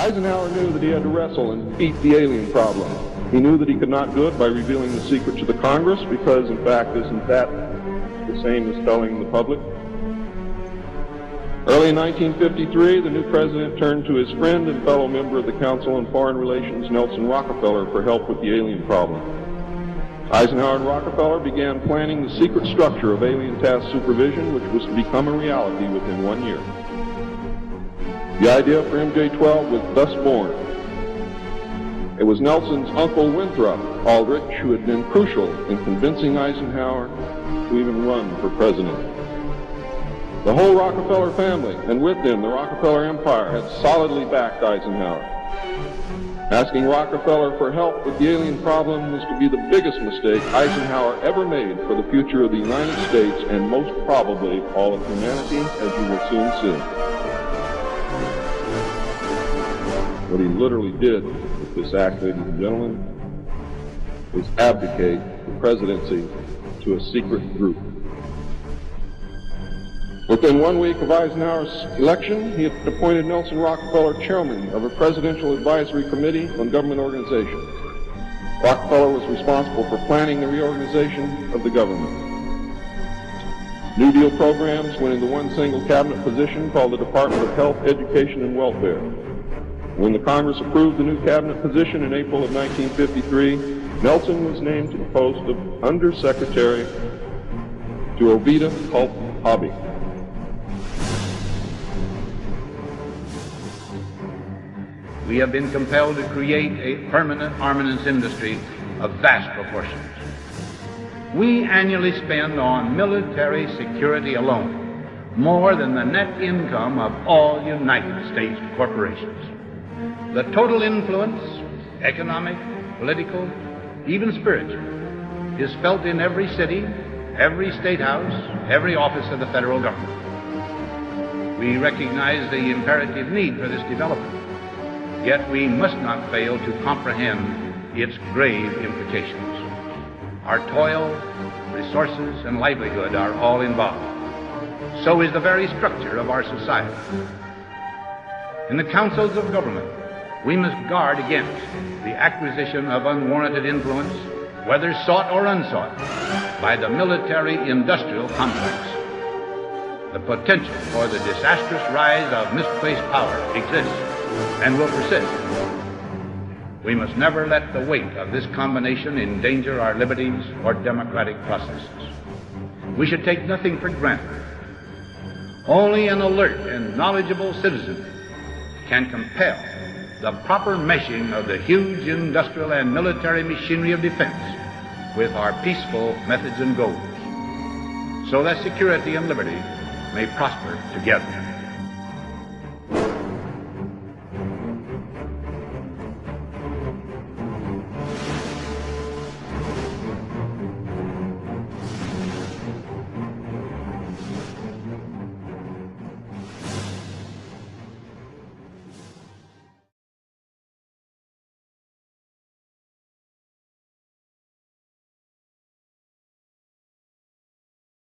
Eisenhower knew that he had to wrestle and defeat the alien problem. He knew that he could not do it by revealing the secret to the Congress, because, in fact, isn't that the same as telling the public? Early in 1953, the new president turned to his friend and fellow member of the Council on Foreign Relations, Nelson Rockefeller, for help with the alien problem. Eisenhower and Rockefeller began planning the secret structure of alien task supervision, which was to become a reality within 1 year. The idea for MJ-12 was thus born. It was Nelson's uncle Winthrop, Aldrich, who had been crucial in convincing Eisenhower to even run for president. The whole Rockefeller family, and with them the Rockefeller empire, had solidly backed Eisenhower. Asking Rockefeller for help with the alien problem was to be the biggest mistake Eisenhower ever made for the future of the United States and most probably all of humanity, as you will soon see. What he literally did with this act, ladies and gentlemen, was abdicate the presidency to a secret group. Within 1 week of Eisenhower's election, he had appointed Nelson Rockefeller chairman of a presidential advisory committee on government organization. Rockefeller was responsible for planning the reorganization of the government. New Deal programs went into one single cabinet position called the Department of Health, Education, and Welfare. When the Congress approved the new cabinet position in April of 1953, Nelson was named to the post of Undersecretary to Ovida Culp Hobby. We have been compelled to create a permanent armaments industry of vast proportions. We annually spend on military security alone more than the net income of all United States corporations. The total influence, economic, political, even spiritual, is felt in every city, every state house, every office of the federal government. We recognize the imperative need for this development. Yet we must not fail to comprehend its grave implications. Our toil, resources, and livelihood are all involved. So is the very structure of our society. In the councils of government, we must guard against the acquisition of unwarranted influence, whether sought or unsought, by the military-industrial complex. The potential for the disastrous rise of misplaced power exists and will persist. We must never let the weight of this combination endanger our liberties or democratic processes. We should take nothing for granted. Only an alert and knowledgeable citizen can compel the proper meshing of the huge industrial and military machinery of defense with our peaceful methods and goals, so that security and liberty may prosper together.